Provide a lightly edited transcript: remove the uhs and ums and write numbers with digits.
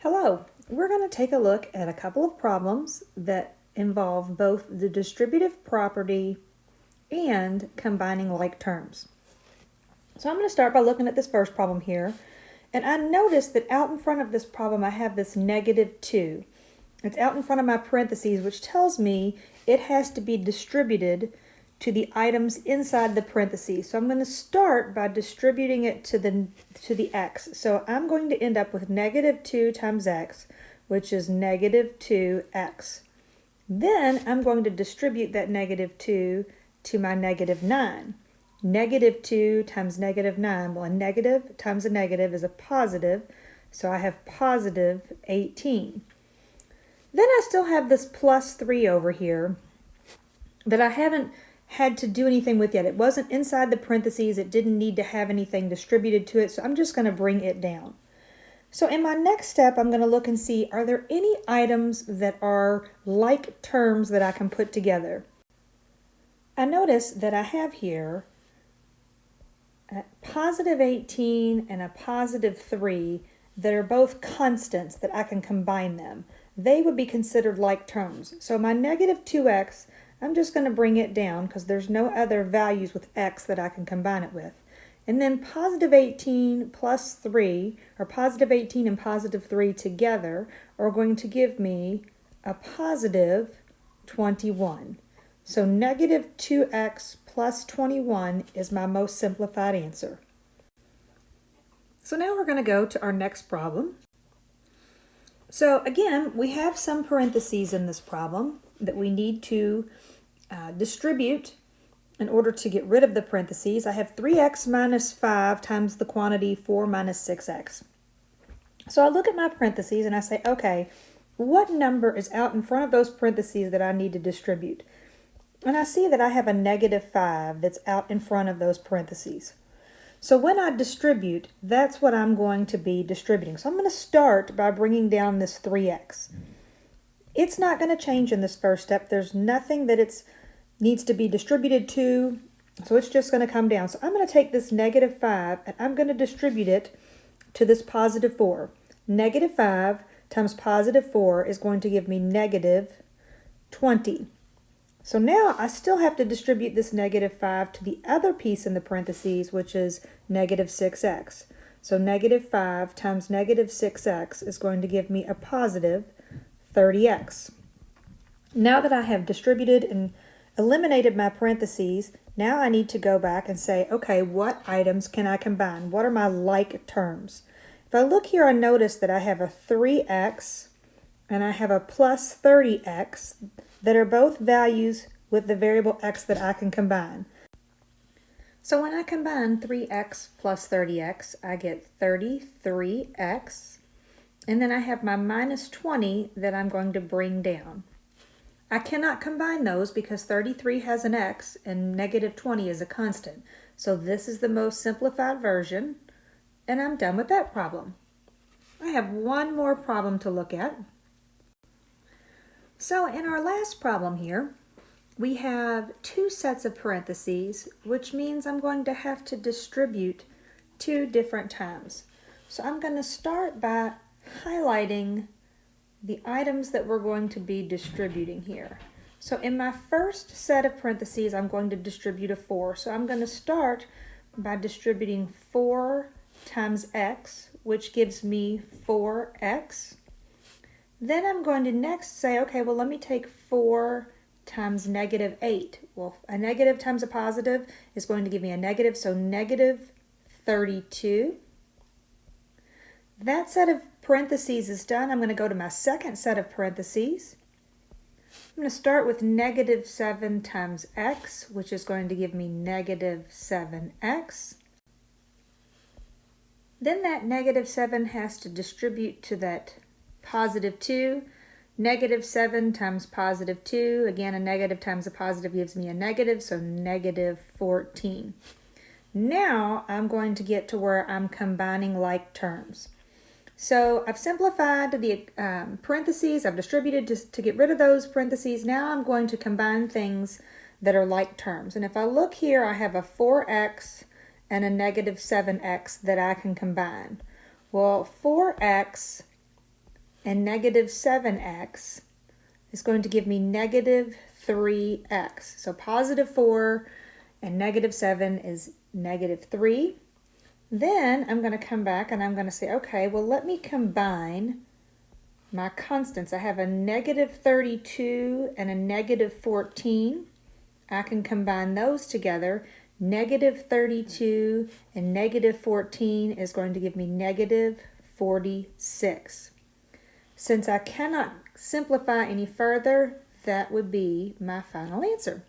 Hello, we're going to take a look at a couple of problems that involve both the distributive property and combining like terms. So I'm going to start by looking at this first problem here. And I notice that out in front of this problem I have this -2. It's out in front of my parentheses, which tells me it has to be distributed to the items inside the parentheses. So I'm going to start by distributing it to the x. So I'm going to end up with -2 times x, which is -2x. Then I'm going to distribute that -2 to my -9. -2 times -9, well, a negative times a negative is a positive, so I have positive 18. Then I still have this +3 over here that I haven't had to do anything with yet. It wasn't inside the parentheses. It didn't need to have anything distributed to it, so I'm just going to bring it down. So in my next step, I'm going to look and see, are there any items that are like terms that I can put together? I notice that I have here a positive 18 and a positive 3 that are both constants that I can combine them. They would be considered like terms. So my -2x, I'm just going to bring it down because there's no other values with x that I can combine it with. And then positive 18 plus 3, or positive 18 and positive 3 together, are going to give me a positive 21. So -2x plus 21 is my most simplified answer. So now we're going to go to our next problem. So again, we have some parentheses in this problem that we need to distribute in order to get rid of the parentheses. I have 3x minus 5 times the quantity 4 minus 6x. So I look at my parentheses and I say, okay, what number is out in front of those parentheses that I need to distribute? And I see that I have a -5 that's out in front of those parentheses. So when I distribute, that's what I'm going to be distributing. So I'm going to start by bringing down this 3x. It's not going to change in this first step. There's nothing that it needs to be distributed to, so it's just going to come down. So I'm going to take this -5 and I'm going to distribute it to this positive 4. -5 times positive 4 is going to give me -20. So now I still have to distribute this -5 to the other piece in the parentheses, which is -6x. So -5 times -6x is going to give me a positive 30x. Now that I have distributed and eliminated my parentheses, now I need to go back and say, okay, what items can I combine? What are my like terms? If I look here, I notice that I have a 3x and I have a plus 30x that are both values with the variable x that I can combine. So when I combine 3x plus 30x, I get 33x. And then I have my -20 that I'm going to bring down. I cannot combine those because 33 has an x and -20 is a constant. So this is the most simplified version, and I'm done with that problem. I have one more problem to look at. So in our last problem here, we have two sets of parentheses, which means I'm going to have to distribute 2 different times. So I'm going to start by highlighting the items that we're going to be distributing here. So in my first set of parentheses, I'm going to distribute a 4. So I'm going to start by distributing 4 times x, which gives me 4x. Then I'm going to next say, okay, well, let me take 4 times -8. Well, a negative times a positive is going to give me a negative, so -32. That set of parentheses is done. I'm going to go to my second set of parentheses. I'm going to start with -7 times x, which is going to give me -7x. Then that -7 has to distribute to that +2. -7 times +2. Again, a negative times a positive gives me a negative, so -14. Now I'm going to get to where I'm combining like terms. So I've simplified the parentheses, I've distributed to get rid of those parentheses. Now I'm going to combine things that are like terms. And if I look here, I have a 4x and a -7x that I can combine. Well, 4x and negative 7x is going to give me negative 3x. So positive 4 and negative 7 is negative 3. Then I'm going to come back and I'm going to say, okay, well, let me combine my constants. I have a negative 32 and a negative 14. I can combine those together. Negative 32 and negative 14 is going to give me negative 46. Since I cannot simplify any further, that would be my final answer.